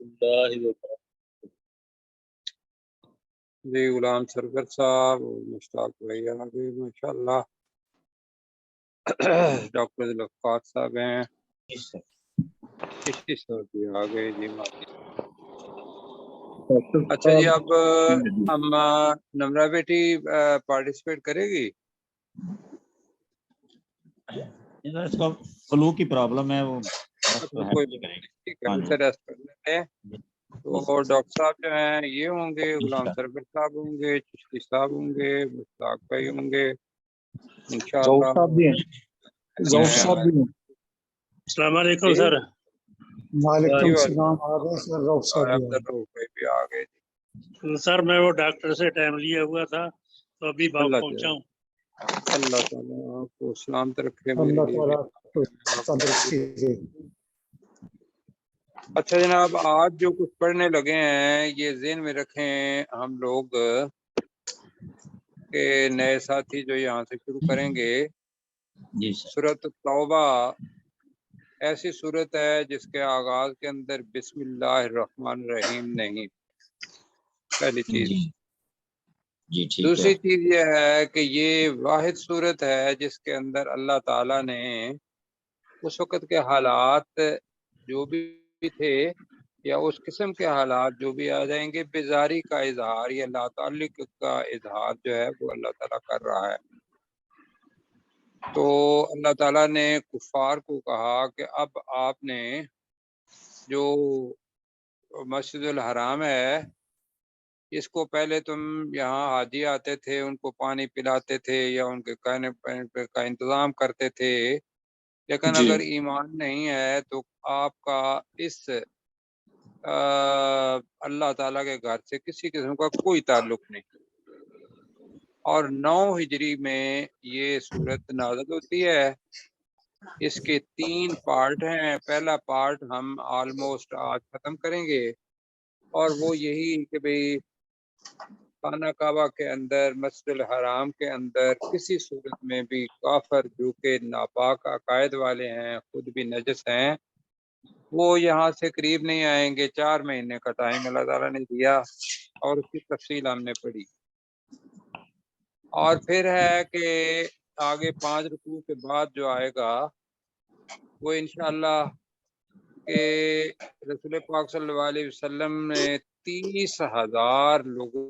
اللہ وبرکاتہ۔ جی غلام سرور صاحب اور مشتاق بھائی آگے ماشاء اللہ، ڈاکٹر ذوالفقار صاحب ہیں، چشتی صاحب بھی آ گئے جی ماشاء اللہ۔ اچھا جی، اب ہم نمرہ بیٹی پارٹیسپیٹ کرے گی؟ اس کو فلو کی پرابلم ہے، وہ کوئی ریسٹ کر لیتے ہیں۔ تو ڈاکٹر صاحب جو ہیں یہ ہوں گے، غلام سرور صاحب ہوں گے، چشتی صاحب ہوں گے، مشتاق بھائی ہوں گے انشاءاللہ۔ السلام علیکم سر۔ وعلیکم السلام۔ بھی آ گئے۔ سر میں وہ ڈاکٹر سے ٹائم لیا ہوا تھا تو ابھی پہنچا ہوں۔ اللہ تعالیٰ آپ کو سلامت رکھے۔ اچھا جناب، آج جو کچھ پڑھنے لگے ہیں یہ ذہن میں رکھیں ہم لوگ کہ نئے ساتھی جو یہاں سے شروع کریں گے، سورۃ توبہ ایسی صورت ہے جس کے آغاز کے اندر بسم اللہ الرحمن الرحیم نہیں، پہلی چیز۔ دوسری چیز یہ ہے کہ یہ واحد صورت ہے جس کے اندر اللہ تعالیٰ نے اس وقت کے حالات جو بھی تھے یا اس قسم کے حالات جو بھی آ جائیں گے، بیزاری کا اظہار یا لا تعلق کا اظہار جو ہے وہ اللہ تعالیٰ کر رہا ہے۔ تو اللہ تعالیٰ نے کفار کو کہا کہ اب آپ نے جو مسجد الحرام ہے اس کو پہلے تم یہاں حاجی آتے تھے ان کو پانی پلاتے تھے یا ان کے کھانے پینے کا انتظام کرتے تھے، لیکن اگر ایمان نہیں ہے تو آپ کا اس اللہ تعالیٰ کے گھر سے کسی قسم کا کوئی تعلق نہیں۔ اور 9 ہجری میں یہ صورت نازل ہوتی ہے۔ اس کے 3 پارٹ ہیں۔ پہلا پارٹ ہم آلموسٹ آج ختم کریں گے، اور وہ یہی کہ بھئی خانہ کعبہ کے اندر، مسجد الحرام کے اندر کسی صورت میں بھی کافر جو کہ ناپاک عقائد والے ہیں، خود بھی نجس ہیں، وہ یہاں سے قریب نہیں آئیں گے۔ 4 مہینے کا ٹائم اللہ تعالیٰ نے دیا اور اس کی تفصیل ہم نے پڑھی۔ اور پھر ہے کہ آگے 5 رکوع کے بعد جو آئے گا وہ انشاءاللہ کہ رسول پاک صلی اللہ علیہ وسلم نے 30,000 لوگوں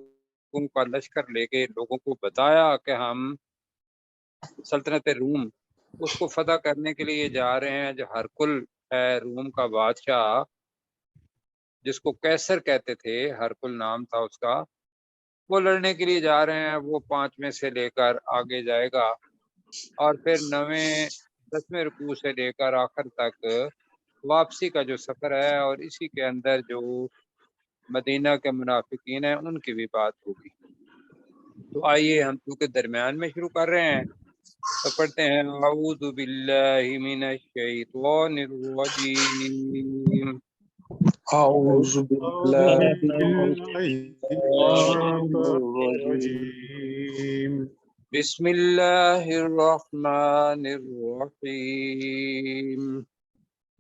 کا لشکر لے کے لوگوں کو بتایا کہ ہم سلطنت روم اس کو فتح کرنے کے لیے جا رہے ہیں۔ جو ہرقل ہے روم کا بادشاہ جس کو قیصر کہتے تھے، ہرقل نام تھا اس کا، وہ لڑنے کے لیے جا رہے ہیں۔ وہ 5 میں سے لے کر آگے جائے گا، اور پھر 9ویں 10ویں رکوع سے لے کر آخر تک واپسی کا جو سفر ہے، اور اسی کے اندر جو مدینہ کے منافقین ہیں ان کی بھی بات ہوگی۔ تو آئیے ہم چونکہ درمیان میں شروع کر رہے ہیں تو پڑھتے ہیں اعوذ باللہ من الشیطان الرجیم، اعوذ باللہ من الشیطان الرجیم، بسم اللہ الرحمن الرحیم،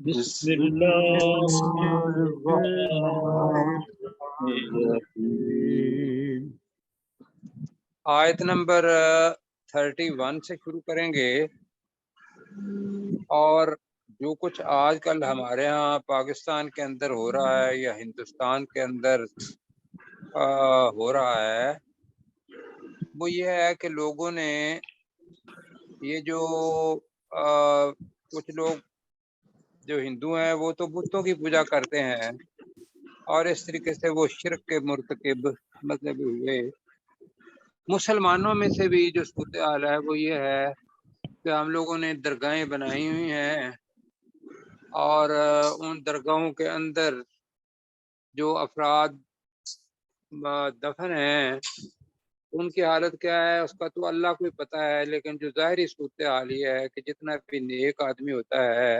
بسم اللہ آیت نمبر 31 سے شروع کریں گے۔ اور جو کچھ آج کل ہمارے ہاں پاکستان کے اندر ہو رہا ہے یا ہندوستان کے اندر ہو رہا ہے، وہ یہ ہے کہ لوگوں نے یہ جو کچھ لوگ جو ہندو ہیں وہ تو بتوں کی پوجا کرتے ہیں، اور اس طریقے سے وہ شرک کے مرتکب مطلب ہوئے۔ مسلمانوں میں سے بھی جو صورتحال ہے وہ یہ ہے کہ ہم لوگوں نے درگاہیں بنائی ہوئی ہیں، اور ان درگاہوں کے اندر جو افراد دفن ہیں ان کی حالت کیا ہے اس کا تو اللہ کو ہی پتہ ہے، لیکن جو ظاہری صورتحال یہ ہے کہ جتنا بھی نیک آدمی ہوتا ہے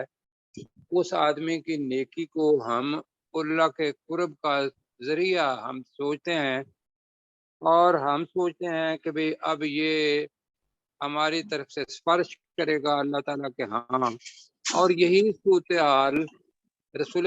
اس آدمی کی نیکی کو ہم اللہ کے قرب کا ذریعہ ہم سوچتے ہیں، اور ہم سوچتے ہیں کہ بھئی اب یہ ہماری طرف سے سفارش کرے گا اللہ تعالیٰ کے ہاں۔ اور یہی صورتحال رسول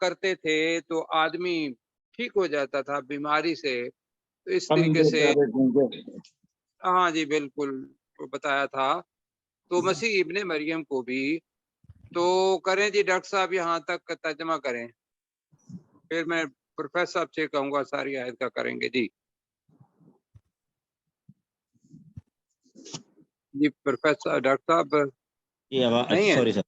کرتے تھے تو آدمی ٹھیک ہو جاتا تھا بیماری سے، تو اس طریقے سے ہاں جی بالکل وہ بتایا تھا۔ تو مسیح ابن مریم کو بھی تو کریں جی ڈاکٹر صاحب یہاں تک ترجمہ کریں، پھر میں پروفیسر صاحب سے کہوں گا ساری آیت کا کریں گے۔ جی پروفیسر ڈاکٹر صاحب نہیں ہے؟ سوری سر،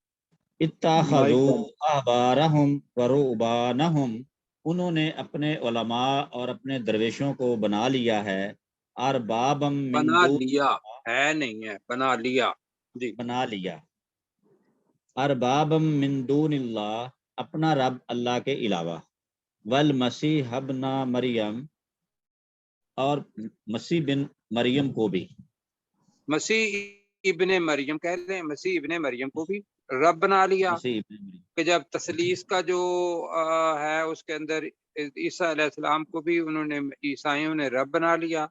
اتخذوا احبارہم ورہبانہم، انہوں نے اپنے علماء اور اپنے درویشوں کو بنا لیا ہے، اربابم من بنا دون، لیا ہے نہیں ہے، بنا لیا جی، بنا لیا، اربابم من دون اللہ، اپنا رب اللہ کے علاوہ، والمسیح ابن مریم، اور مسیح بن مریم کو بھی، مسیح ابن مریم کہہ لیں، مسیح ابن مریم کو بھی رب بنا لیا، مسیح ابن مریم، کہ جب تثلیث کا جو ہے اس کے اندر عیسیٰ علیہ السلام کو بھی انہوں نے عیسائیوں نے رب بنا لیا۔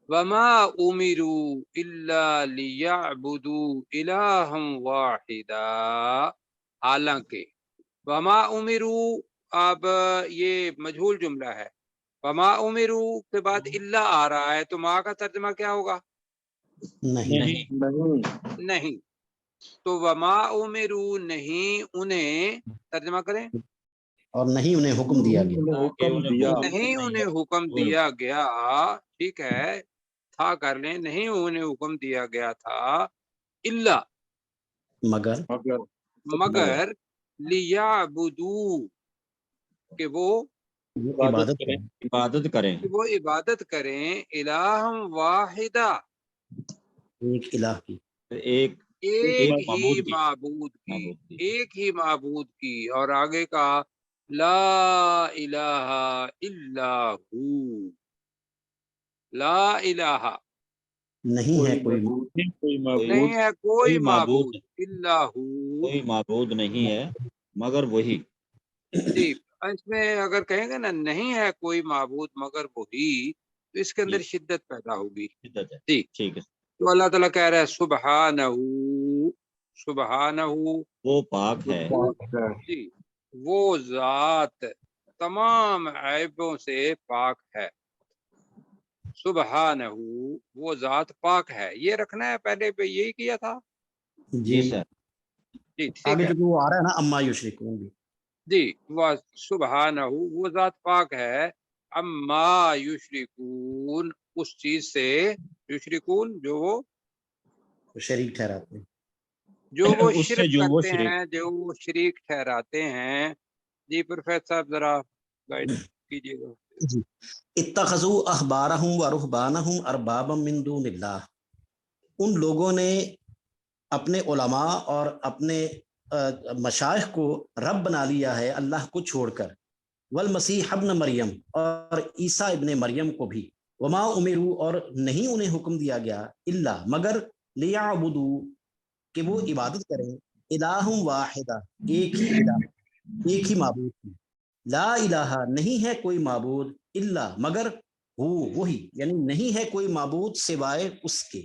وما امروا الا لیعبدوا الہا واحدا، حالانکہ وما امروا، اب یہ مجہول جملہ ہے، وما امروا کے بعد الا آ رہا ہے، تو ما کا ترجمہ کیا ہوگا؟ نہیں، نہیں، تو وما امروا نہیں انہیں، ترجمہ کریں، اور نہیں انہیں حکم دیا گیا، نہیں انہیں حکم دیا گیا، ٹھیک ہے تھا کر لیں، نہیں انہیں حکم دیا گیا تھا، الا مگر لیعبدوا، کہ وہ عبادت کریں، عبادت کریں، الہا واحدہ، ایک الہ کی، ایک ایک ہی معبود کی، معبود کی، معبود کی، ایک ہی معبود کی، اور آگے کا لا الہ الا ہو، لا الہ نہیں ہے کوئی نہیں ہے کوئی معبود الا ہو، کوئی معبود نہیں ہے مگر وہی، جی اس میں اگر کہیں گے نا نہیں ہے کوئی معبود مگر وہی، تو اس کے اندر شدت پیدا ہوگی، شدت ہے، جی ٹھیک ہے، تو اللہ تعالیٰ کہہ رہا ہے سبحانہ، سبحانہ، وہ پاک ہے، جی وہ ذات تمام عیبوں سے پاک ہے، سبحانہ وہ ذات پاک ہے، یہ رکھنا ہے، پہلے پہ یہی کیا تھا جی سر، جی ٹھیک آگے ہے جو وہ آ رہا ہے نا اما یشرکون بھی، جی، وہ سبحانہ وہ ذات پاک ہے، اما یشرکون اس چیز سے، یشرکون جو وہ شریک ٹھہراتے ہیں، اس سے شرک جو وہ کرتے شریک، ہیں، جو وہ شریک ٹھہراتے ہیں۔ جی پروفیسر صاحب ذرا گائیڈ کیجیے گا۔ جی، اتخذوا احبارہم ورہبانہم اربابا من دون اللہ، ان لوگوں نے اپنے علماء اور اپنے مشائخ کو رب بنا لیا ہے اللہ کو چھوڑ کر، والمسیح ابن مریم، اور عیسیٰ ابن مریم کو بھی، وما امروا اور نہیں انہیں حکم دیا گیا، الا مگر، لیعبدوا کہ وہ عبادت کریں، الہ واحدہ ایک ہی الہ، ایک ہی معبود کی، لا الہ نہیں ہے کوئی معبود، الا مگر، وہی یعنی نہیں ہے کوئی معبود سوائے اس کے،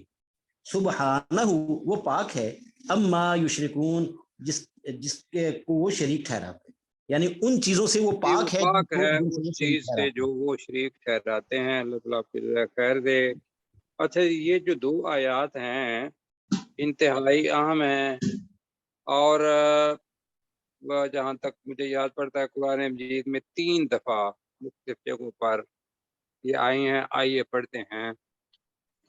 سبحانہ وہ پاک ہے، اما یشرکون جس کے کو وہ شریک ٹھہراتے ہیں، یعنی ان چیزوں سے وہ جی وہ پاک ہے پاک ہے جن سے اس وہ شریک چیز سے ٹھہراتے جو وہ شریک ٹھہراتے ہیں، اللہ تعالیٰ پھر خیر دے۔ اچھا یہ جو دو آیات ہیں انتہائی اہم ہیں، اور جہاں تک مجھے یاد پڑتا ہے قرآن مجید میں 3 دفعہ مختلف جگہوں پر یہ آئی ہیں، آئیے پڑھتے ہیں۔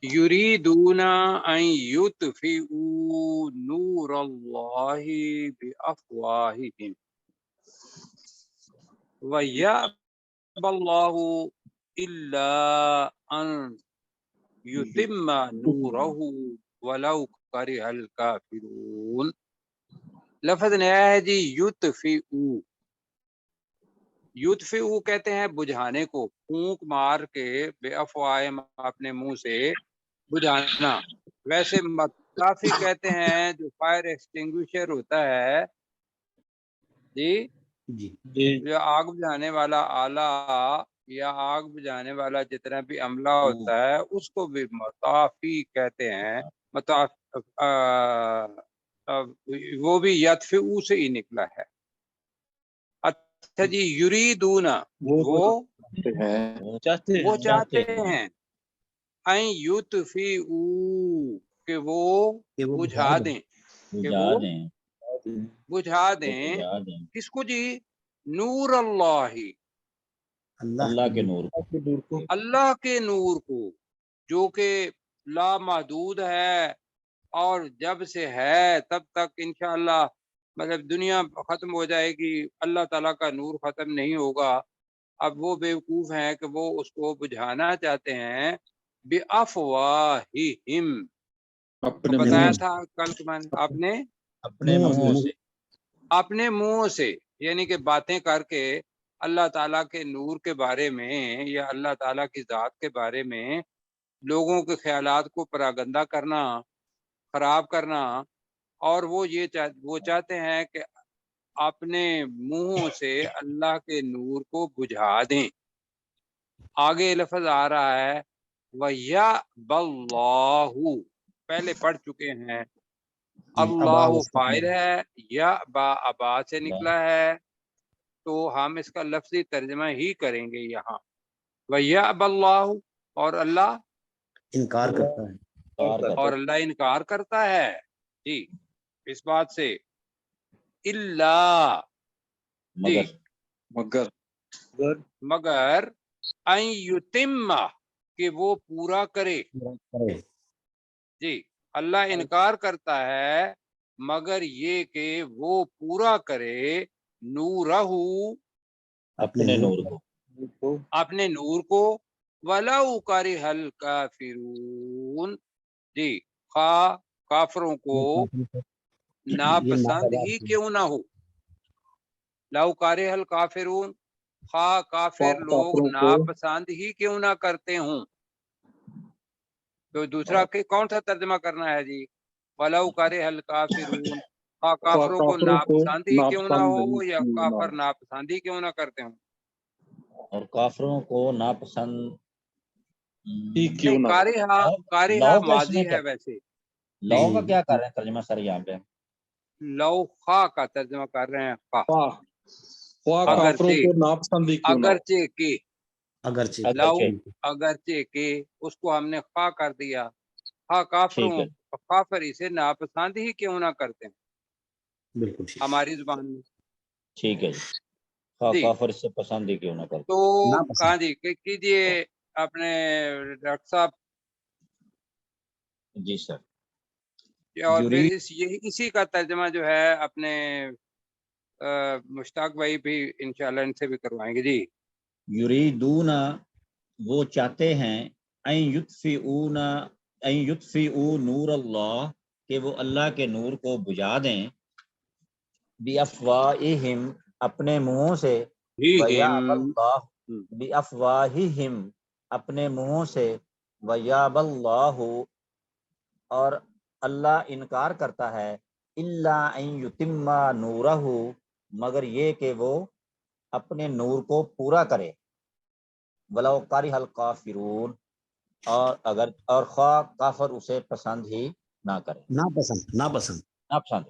یریدون ان یطفئوا نور اللہ بافواہہم ویأبی اللہ الا ان یتم نورہ ولو کرہ الکافرون۔ لفظ نیا ہے جی، یطفئوا، یطفئوا کہتے ہیں بجھانے کو، پھونک مار کے بے افواہم اپنے منہ سے بجھانا، ویسے مطافی کہتے ہیں جو فائر ایکسٹنگوشر ہوتا ہے، جی جی، جو آگ بجھانے والا آلہ یا آگ بجھانے والا جتنا بھی عملہ ہوتا ہے اس کو بھی مطافی کہتے ہیں، وہ بھی یطفئوا سے ہی نکلا ہے۔ اچھا جی، یریدون وہ چاہتے ہیں ان یطفئوا کہ وہ کہ وہ بجھا دیں، کہ بجھا وہ دیں، بجھا وہ دیں بجھا دیں کس کو جی؟ نور اللہ، اللہ کے نور کو، اللہ کے نور کو، جو کہ لامحدود ہے اور جب سے ہے تب تک انشاءاللہ مطلب دنیا ختم ہو جائے گی، اللہ تعالیٰ کا نور ختم نہیں ہوگا۔ اب وہ بیوقوف ہیں کہ وہ اس کو بجھانا چاہتے ہیں بِأَفْوَاهِهِمْ، اپنے بتایا منہ تھا کل کہ میں نے اپنے منہوں سے، اپنے منہ سے، یعنی کہ باتیں کر کے اللہ تعالیٰ کے نور کے بارے میں یا اللہ تعالیٰ کی ذات کے بارے میں لوگوں کے خیالات کو پراگندہ کرنا، خراب کرنا، اور وہ چاہتے ہیں کہ اپنے منہ سے اللہ کے نور کو بجھا دیں۔ آگے لفظ آ رہا ہے وَيَأْبَى اللَّهُ، پہلے پڑھ چکے ہیں، اللہ فاعل ہے، یا با ابا سے نکلا ہے، تو ہم اس کا لفظی ترجمہ ہی کریں گے یہاں، وَيَأْبَى اللَّهُ، اور اللہ انکار کرتا ہے، اور اللہ انکار کرتا ہے جی اس بات سے، اللہ جی مگر ان یتم، کہ وہ پورا کرے جی، اللہ انکار کرتا ہے مگر یہ کہ وہ پورا کرے نورہ، اپنے نور کو، اپنے نور کو، وَلَوْ كَرِهَ الْكَافِرُونَ، جی خواہ کافروں کو ناپسند ہی کیوں نہ ہو، لَوْ كَرِهَ الْكَافِرُونَ، خواہ کافر لوگ ناپسند ہی کیوں نہ کرتے ہوں۔ تو دوسرا کہ کون سا ترجمہ کرنا ہے جی؟ وَلَوْ كَرِهَ الْكَافِرُونَ، خواہ کافروں کو ناپسند ہی کیوں نہ ہو، یا کافر ناپسند ہی کیوں نہ کرتے ہوں۔ اور کافروں کو ناپسند نہیں، کارہا لو کا اس میں ماضی کیا، ہے ویسے، لو کا کیا کر رہے ہیں ترجمہ سر یہاں پہ؟ لو خواہ کا ترجمہ کر رہے ہیں، خواہ کافروں کو ناپسند ہی کیوں نہ ہو، اگرچہ کہ، اگرچہ لو اگرچہ کہ، اس کو ہم نے خواہ کر دیا، خواہ کافروں ٹھیک ہے، کافر اسے ناپسند ہی کیوں نہ کرتے ہیں بالکل ٹھیک، ہماری زبان میں ٹھیک ہے جی، خواہ جی۔ کافر سے پسند ہی کیوں نہ کرتے، تو ناپسند، ہاں جی کیجئے اپنے ڈاکٹر صاحب، جی سر۔ اور پھر یرید، اسی کا ترجمہ جو ہے اپنے مشتاق بھائی بھی انشاءاللہ ان سے بھی کروائیں گے جی۔ یریدون وہ چاہتے ہیں، ان یطفئوا نور اللہ کہ وہ اللہ کے نور کو بجھا دیں، بِأَفْوَاهِهِمْ اپنے منہوں سے، وَيَأْبَى اللَّهُ بِأَفْوَاهِهِمْ اپنے منہوں سے، وَيَأْبَى اللَّهُ اور اللہ انکار کرتا ہے، إِلَّا أَن يُتِمَّ نُورَهُ مگر یہ کہ وہ اپنے نور کو پورا کرے، وَلَوْ كَرِهَ الْكَافِرُونَ اور خواہ کافر اسے پسند ہی نہ کرے، ناپسند۔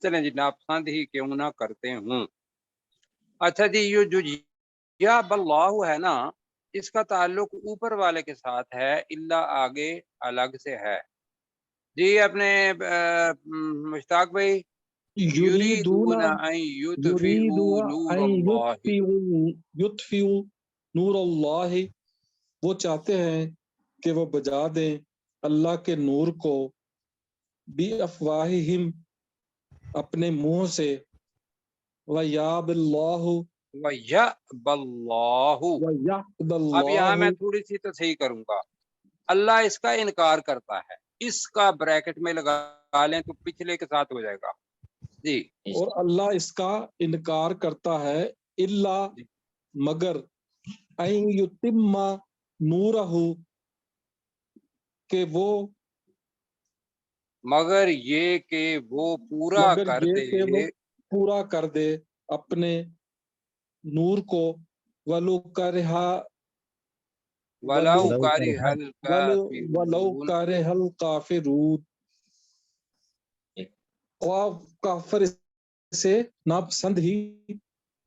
چلیں جی، ناپسند ہی کیوں نہ کرتے ہوں۔ اچھا جی، یہ جو یا باللہ ہے نا، اس کا تعلق اوپر والے کے ساتھ ہے، اللہ آگے الگ سے ہے جی۔ اپنے مشتاق بھائی، یریدون ان یطفئوا نور اللہ، یطفئوا نور اللہ، وہ چاہتے ہیں کہ وہ بجھا دیں اللہ کے نور کو، بِأَفْوَاهِهِمْ اپنے منہ سے، وَيَأْبَى اللَّهُ وَيَأْبَى اللَّهُ، وَيَأْبَى اب یہاں میں اللَّهُ، تھوڑی سی تصحیح کروں گا، اللہ اس کا انکار کرتا ہے، اس کا بریکٹ میں لگا لیں تو پچھلے کے ساتھ ہو جائے گا جی۔ اور اللہ اس کا انکار کرتا ہے، اللہ مگر، ان یتم نورہ کہ وہ، مگر یہ کہ وہ پورا مگر کر یہ دے، کہ وہ پورا کر دے اپنے نور کو، وَلَوْ كَرِهَ وَلَوْ وَلَوْ كَرِهَ وَلَوْ الْكَافِرُونَ، كَرِهَ الْكَافِرُونَ، اور کافر سے ناپسند ہی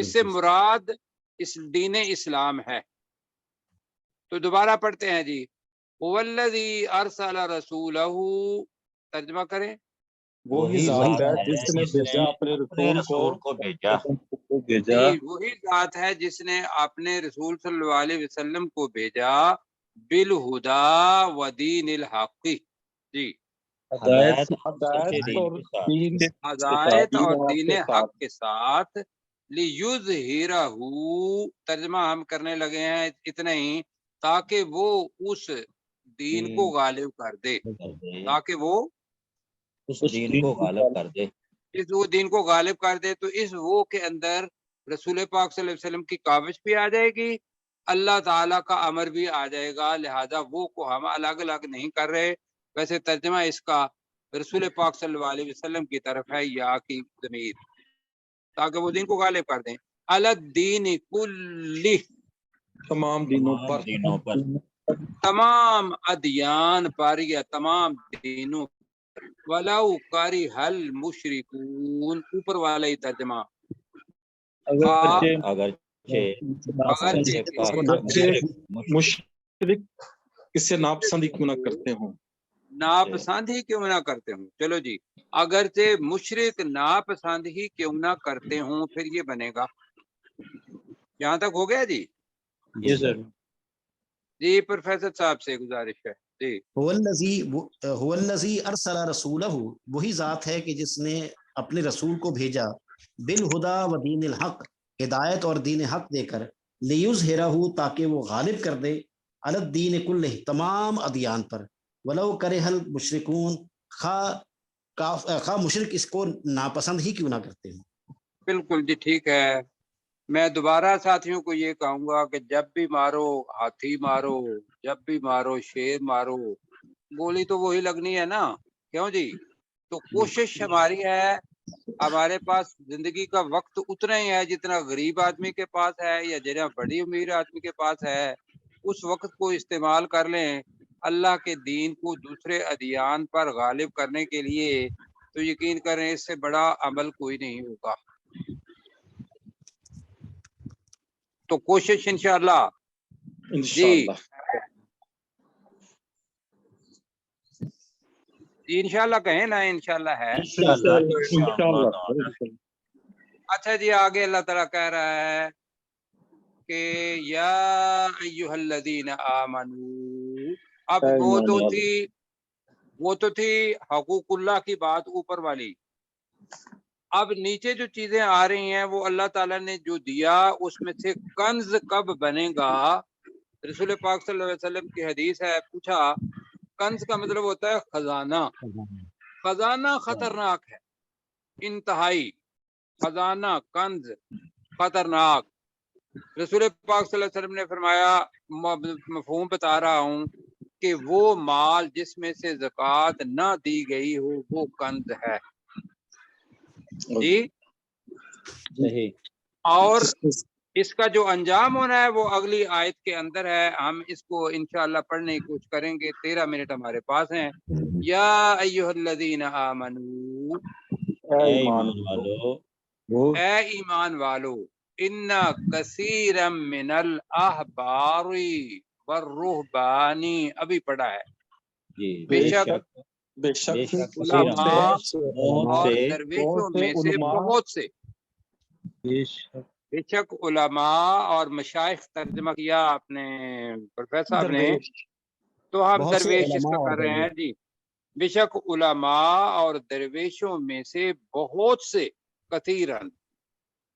اس سے مراد اس دین اسلام ہے. تو دوبارہ پڑھتے ہیں جی. والذی ارسل رسولہ، ترجمہ کریں. وہی ذات ہے جس نے بھیجا اپنے رسول کو بھیجا. جی وہی ذات ہے جس نے اپنے رسول صلی اللہ علیہ وسلم کو بھیجا بالہدا و دین الحق. جی ہدایت ہدایت اور دین ہدایت اور دین حق کے ساتھ. لیظہرہ، ترجمہ ہم کرنے لگے ہیں اتنا ہی، تاکہ وہ اس دین کو غالب کر دے. تاکہ وہ اس دین کو غالب کر دے. اس وہ دین کو غالب کر دے. تو اس وہ کے اندر رسول پاک صلی اللہ علیہ وسلم کی کاوش بھی آ جائے گی، اللہ تعالیٰ کا امر بھی آ جائے گا. لہذا وہ کو ہم الگ الگ نہیں کر رہے. ویسے ترجمہ اس کا رسول پاک صلی اللہ علیہ وسلم کی طرف ہے، یا کی ضمیر، تاکہ وہ دین کو غالب کر دیں. الدین کلی، تمام دینوں پر، تمام ادیان پر یا تمام دینوں پر. ولو کرہ المشرکون، اوپر والا ہی ترجمہ. مشرک اس سے ناپسندی کیوں نہ کرتے ہوں، ناپسند ہی کیوں نہ کرتے ہوں. چلو جی، اگرچہ مشرک ناپسند ہی کیوں نہ کرتے ہوں، پھر یہ بنے گا. یہاں تک ہو گیا جی. جی سر. جی پروفیسر صاحب سے گزارش ہے. جی هو الذی ارسل رسولہ، وہی ذات ہے کہ جس نے اپنے رسول کو بھیجا بالہدا و دین الحق، ہدایت اور دین حق دے کر، لیظہرہ، تاکہ وہ غالب کر دے، علی الدین کلہ، تمام ادیان پر، ولو کرہ المشرکون، خواہ مشرک اس کو ناپسند ہی کیوں نہ کرتے ہیں. بالکل جی ٹھیک ہے. میں دوبارہ ساتھیوں کو یہ کہوں گا کہ جب بھی مارو ہاتھی مارو، جب بھی مارو شیر مارو، گولی تو وہی لگنی ہے نا. کیوں جی؟ تو کوشش ہماری ہے، ہمارے پاس زندگی کا وقت اتنا ہی ہے جتنا غریب آدمی کے پاس ہے یا جتنا بڑی امیر آدمی کے پاس ہے. اس وقت کو استعمال کر لیں اللہ کے دین کو دوسرے ادیان پر غالب کرنے کے لیے. تو یقین کریں اس سے بڑا عمل کوئی نہیں ہوگا. تو کوشش انشاءاللہ. انشاءاللہ. جی انشاءاللہ کہیں نا، انشاءاللہ ہے. اچھا جی، آگے اللہ تعالیٰ کہہ رہا ہے کہ یا ایھا الذین آمنو. اب وہ تو تھی حقوق اللہ کی بات اوپر والی. اب نیچے جو چیزیں آ رہی ہیں وہ اللہ تعالیٰ نے جو دیا، اس میں سے کنز کب بنے گا. رسول پاک صلی اللہ علیہ وسلم کی حدیث ہے، پوچھا کنز کا مطلب ہوتا ہے خزانہ. خزانہ خطرناک ہے، انتہائی. خزانہ، کنز خطرناک. رسول پاک صلی اللہ علیہ وسلم نے فرمایا، مفہوم بتا رہا ہوں، کہ وہ مال جس میں سے زکوٰۃ نہ دی گئی ہو وہ کنز ہے. جی صحیح. اور اس کا جو انجام ہونا ہے وہ اگلی آیت کے اندر ہے. ہم اس کو انشاءاللہ پڑھنے کی کوشش کریں گے. 13 منٹ ہمارے پاس ہیں. یا ایھا الذین آمنو، اے ایمان والو، اے ایمان والو، ان کثیرا من الاحبار والرہبان، ابھی پڑھا ہے. بے شک علماء اور درویشوں میں سے بہت سے، بے شک علماء اور مشائخ ترجمہ کیا آپ نے پروفیسر صاحب نے، تو ہم درویش اس کا کر رہے ہیں جی. بے شک علماء اور درویشوں میں سے بہت سے، کثیرن،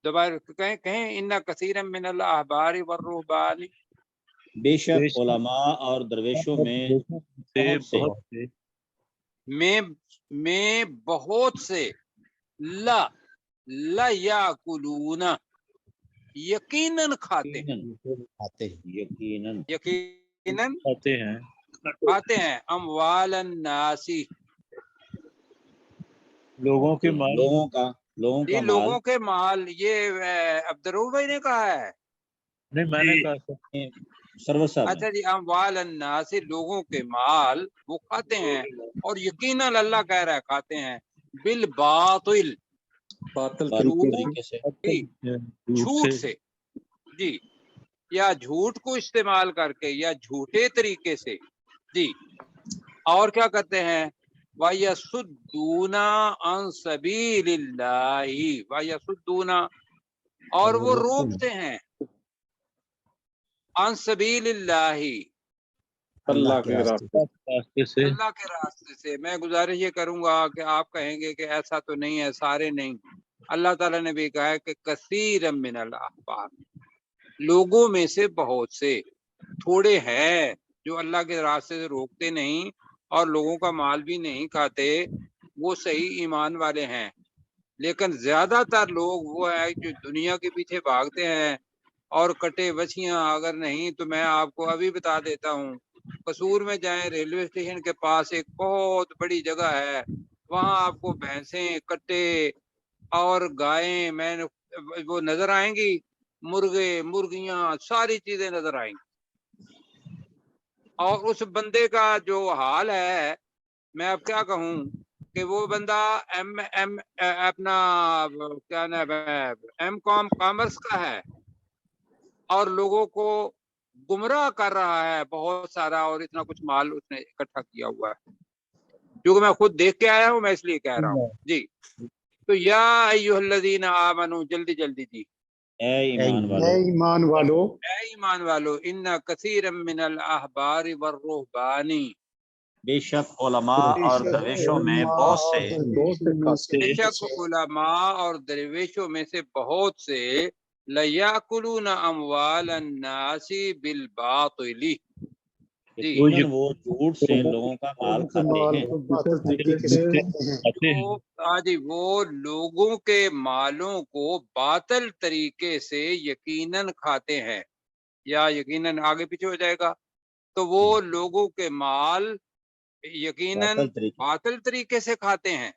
دوبارہ کہیں ان کثیرا من الاحبار والرہبان. بے شک علماء اور درویشوں میں بہت سے، میں بہت سے، لا یاکلون، یقیناً کھاتے ہیں اموال الناس، لوگوں کے مال، لوگوں کے مال. یہ عبدالرؤف بھائی نے کہا ہے؟ نہیں میں نے کہا سرور صاحب. اچھا جی، اموال الناس، لوگوں کے مال وہ کھاتے ہیں، اور یقیناً اللہ کہہ رہا ہے کھاتے ہیں، بالباطل، باطل طریقے سے جھوٹ سے جی، یا جھوٹ کو استعمال کر کے یا جھوٹے طریقے سے جی. اور کیا کرتے ہیں؟ وَيَصُدُّونَ عَن سَبِيلِ اللَّهِ وَيَصُدُّونَ اور وہ روکتے ہیں عن سبیل اللہ اللہ کے راستے سے. اللہ کے راستے سے. میں گزارش یہ کروں گا کہ آپ کہیں گے کہ ایسا تو نہیں ہے، سارے نہیں. اللہ تعالیٰ نے بھی کہا ہے کہ کثیر من الاحبار، لوگوں میں سے بہت سے، تھوڑے ہیں جو اللہ کے راستے سے روکتے نہیں اور لوگوں کا مال بھی نہیں کھاتے، وہ صحیح ایمان والے ہیں. لیکن زیادہ تر لوگ وہ ہیں جو دنیا کے پیچھے بھاگتے ہیں اور کٹے بچیاں. اگر نہیں تو میں آپ کو ابھی بتا دیتا ہوں، قصور میں جائیں، ریلوے اسٹیشن کے پاس ایک بہت بڑی جگہ ہے، وہاں آپ کو بھینسیں، کٹے اور گائیں وہ نظر آئیں گی، مرغے، مرغیاں، ساری چیزیں نظر آئیں گی. اور اس بندے کا جو حال ہے، میں اب کیا کہوں کہ وہ بندہ اپنا کیا نام ہے، ایم کام کامرس کا ہے اور لوگوں کو گمراہ کر رہا ہے بہت سارا، اور اتنا کچھ مال اس نے اکٹھا کیا ہوا ہے. کیونکہ میں خود دیکھ کے آیا ہوں، میں اس لیے کہہ رہا ہوں جی. تو یا ایھا الذین آمنو، جلدی جلدی جی. اے ایمان والو، اے ایمان والو، ان کثیرا من الاحبار والرہبان، بے شک علماء اور درویشوں میں بہت سے بے شک علماء اور درویشوں میں سے بہت سے لیاکلون اموال الناس بالباطل جی، یقیناً وہ جھوٹ سے لوگوں کا مال کھاتے ہیں. جی وہ لوگوں کے مالوں کو باطل طریقے سے یقیناً کھاتے ہیں، یا یقیناً آگے پیچھے ہو جائے گا. تو وہ لوگوں کے مال یقیناً باطل طریقے سے کھاتے ہیں.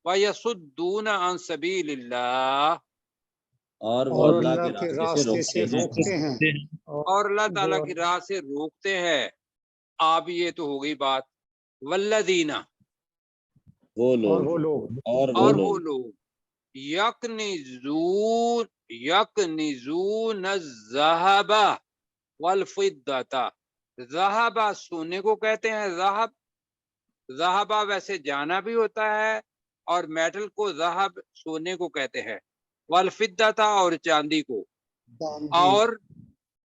وَيَصُدُّونَ عَن سَبِيلِ اللَّهِ اور وہ اللہ کے راستے سے روکتے ہیں اور اللہ تعالیٰ کی راہ سے روکتے ہیں. آپ یہ تو ہو گئی بات. والذین وہ لوگ اور وہ لوگ یکنزون الذہب والفضة، ذہب سونے کو کہتے ہیں، ذہب ویسے جانا بھی ہوتا ہے، اور میٹل کو ذہب سونے کو کہتے ہیں، والفضة اور چاندی کو، اور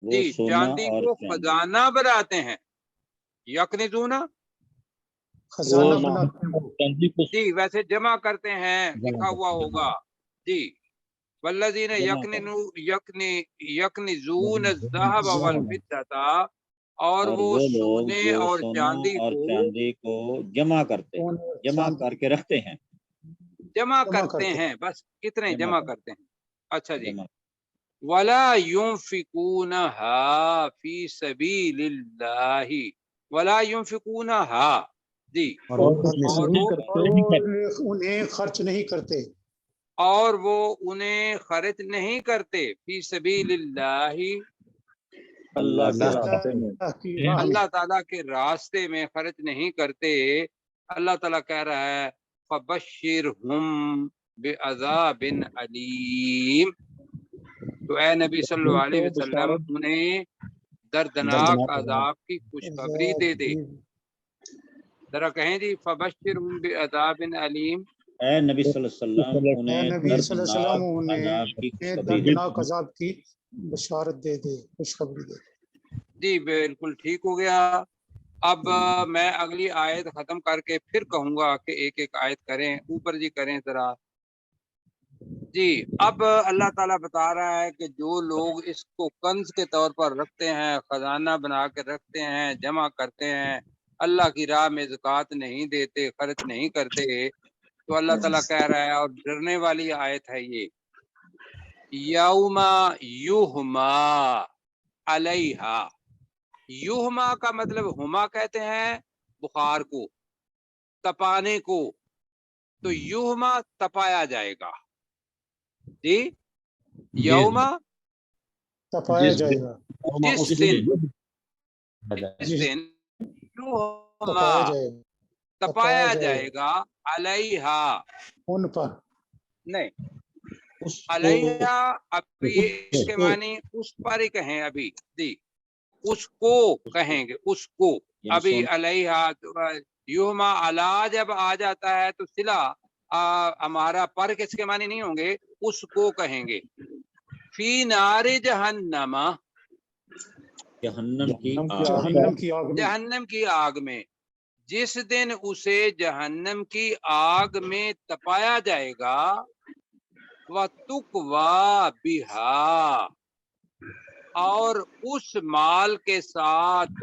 جی چاندی کو خزانہ بناتے ہیں. یکنزون جی ویسے جمع کرتے ہیں، لکھا ہوا ہوگا جی. والذین یکنزون الذہب والفضة، اور وہ سونے اور چاندی کو جمع کر کے رکھتے ہیں، بس اتنے جمع کرتے ہیں. اچھا جی. ولا ينفقونها فی سبیل اللہ، ولا ينفقونها جی، انہیں خرچ نہیں کرتے، اور وہ انہیں خرچ نہیں کرتے فی سبیل اللہ، اللہ تعالیٰ کے راستے میں خرچ نہیں کرتے. اللہ تعالیٰ کہہ رہا ہے فَبَشِّرْهُمْ بِعَذَابٍ عَلِيمٍ. تو اے نبی صلی اللہ علیہ وسلم انہیں دردناک عذاب کی خوشخبری دے دے. ذرا کہیں جی فَبَشِّرْهُمْ بِعَذَابٍ عَلِيمٍ. اے نبی صلی اللہ علیہ وسلم انہیں دردناک عذاب کی بشارت دے دے، خوشخبری دے دے. جی بالکل ٹھیک ہو گیا. اب میں اگلی آیت ختم کر کے پھر کہوں گا کہ ایک ایک آیت کریں. اوپر جی کریں ذرا جی. اب اللہ تعالیٰ بتا رہا ہے کہ جو لوگ اس کو کنز کے طور پر رکھتے ہیں، خزانہ بنا کے رکھتے ہیں، جمع کرتے ہیں، اللہ کی راہ میں زکوٰۃ نہیں دیتے، خرچ نہیں کرتے، تو اللہ تعالیٰ کہہ رہا ہے، اور ڈرنے والی آیت ہے یہ، یوم یہما علیہا. یہما کا مطلب ہما کہتے ہیں بخار کو، تپانے کو. تو یہما تپایا جائے گا جی. یوما تپایا جائے گا، جس دن یہما تپایا جائے گا علیہا ان پر نہیں, اس علیہا ابھی اس کے معنی اس پر ہی کہیں ابھی جی, اس کو کہیں گے, اس کو ابھی علیہا یوما علا جب آ جاتا ہے تو صلہ ہمارا پر کس کے معنی نہیں ہوں گے, اس کو کہیں گے. فی نار جہنم, جہنم کی آگ, جہنم کی آگ میں, جہنم کی آگ میں, جس دن اسے جہنم کی آگ میں تپایا جائے گا. وَتُقْوَى بِهَا, اور اس مال کے ساتھ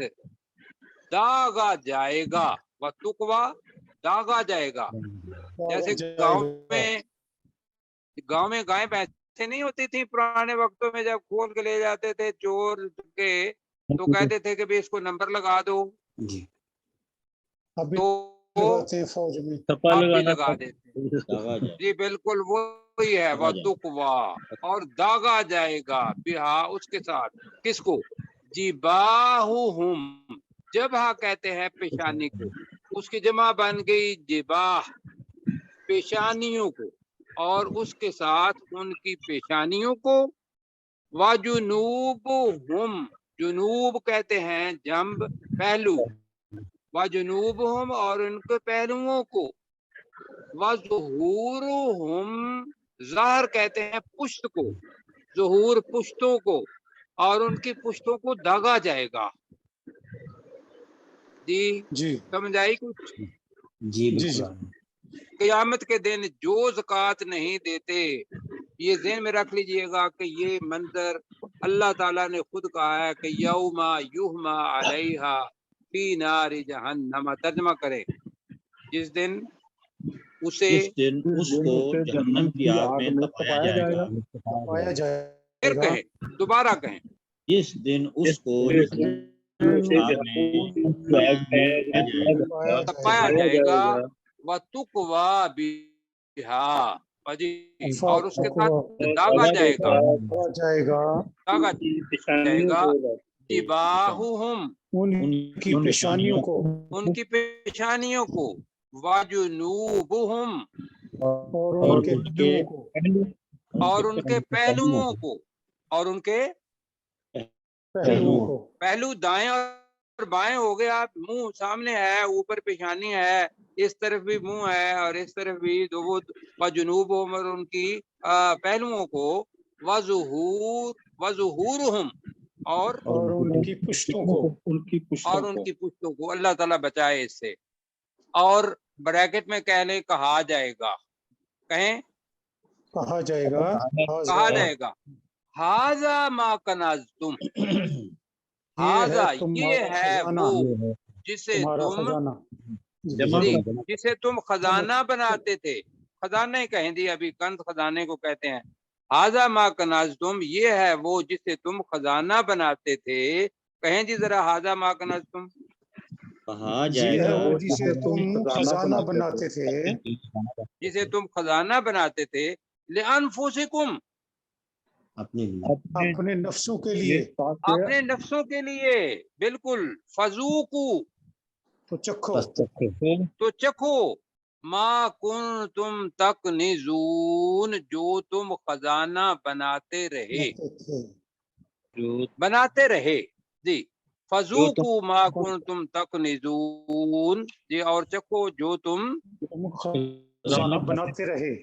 داغا جائے گا. وَتُقْوَى, داغا جائے گا. جیسے گاؤں میں گائے بھینسیں نہیں ہوتی تھیں پرانے وقتوں میں, جب کھول کے لے جاتے تھے چور کے تو کہتے تھے کہ بھی اس کو نمبر لگا دو, جی ابھی تو لگاتے ہیں فوج میں, اب بھی لگا دیتے. داغا جائے, جی بالکل وہی ہے. وَتُقْوَى, اور داغا جائے گا بہا اس کے ساتھ. کس کو؟ جباہہم, جبہ کہتے ہیں پیشانی کو, اس کی جمع بن گئی جباہ, پیشانیوں کو, اور اس کے ساتھ ان کی پیشانیوں کو. وَجُنُوبُهُمْ, جنوب کہتے ہیں جنب, پہلو. وَجُنُوبُهُمْ, اور ان کے پہلوؤں کو. وَظُهُورُهُمْ, ظاہر کہتے ہیں پشت کو, ظہور پشتوں کو, اور ان کی پشتوں کو داغا جائے گا. جی جی سمجھ آئی کچھ؟ جی جی جی, بالکل. قیامت کے دن جو زکوٰۃ نہیں دیتے, یہ ذہن میں رکھ لیجئے گا کہ یہ منظر اللہ تعالیٰ نے خود کہا ہے کہ یوم یحمى علیہا فی نار جہنم. ترجمہ کریں, جس دن اسے اس دن اس کو جہنم کی آگ میں تپایا جائے گا. پایا جائے پھر گا, کہیں, دوبارہ کہیں, جس دن اس کو جہنم کی آگ میں تپایا جائے گا. وَتُقْوَى بِهَا, اور اس کے ساتھ داغا جائے گا, جائے گا داغا جائے گا. جباہہم, ان کی پیشانیوں کو, ان کی پیشانیوں کو. وَجُنُوبُهُمْ, اور ان کے پہلوؤں کو, اور ان کے پہلوؤں کو, اور ان کے پہلوؤں کو, پہلو دائیں اور بائیں ہو گیا. منہ سامنے ہے, اوپر پیشانی ہے, اس طرف بھی منہ ہے اور اس طرف بھی, تو وہ وَجُنُوبُهُمْ, اور ان کی پہلوؤں کو. وَظُهُورُهُمْ, اور ان کی پشتوں کو, اور ان کی پشتوں کو. اللہ تعالیٰ بچائے اس سے. اور بریکٹ میں کہہ لیں کہا جائے گا, کہیں کہا جائے گا, کہا جائے گا. ھذا ما کنزتم, ھذا یہ ہے وہ جسے تمہارا تم, خزانہ, جسے تم خزانہ بناتے تھے. خزانہ ہی کہیں دی, ابھی کنز خزانے کو کہتے ہیں. ھذا ما کنزتم, یہ ہے وہ جسے تم خزانہ بناتے تھے. کہیں جی ذرا ھذا ما کنزتم. کہا یہ جائے ہے گا وہ جسے تم خزانہ بناتے تھے, جسے تم خزانہ بناتے تھے. لِأَنفُسِكُمْ, اپنے نفسوں کے لیے, اپنے نفسوں کے لیے. بالکل. فَذُوقُوا, تو چکھو, تو چکھو. ما کنتم تکنزون, جو تم خزانہ بناتے رہے, بناتے رہے. جی فَذُوقُوا ما کنتم تکنزون, جی اور چکھو جو تم خزانہ بناتے رہے.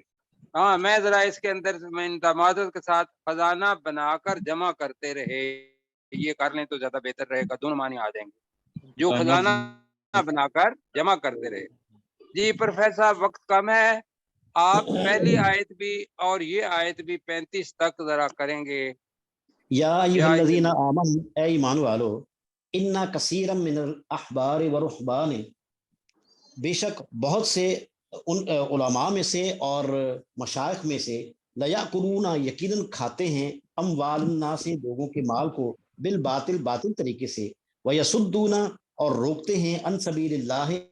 ہاں, میں ذرا اس کے اندر میں تمادر کے ساتھ خزانہ بنا کر جمع کرتے رہے, یہ کر لیں تو زیادہ بہتر رہے گا, دونوں معنی آ جائیں گے. جو خزانہ بنا کر جمع کرتے رہے. جی پروفیسر وقت کم ہے, آپ پہلی آیت بھی اور یہ آیت بھی 35 تک ذرا کریں گے. یا ایھا الذین آمنوا, اے ایمان والو, انا کثیرا من الاحبار والرہبان, بے شک بہت سے ان علماء میں سے اور مشائخ میں سے, لیأکلون, یقیناً کھاتے ہیں, اموال الناس, لوگوں کے مال کو, بالباطل, باطل طریقے سے, ویصدون, اور روکتے ہیں, عن سبیل اللہ,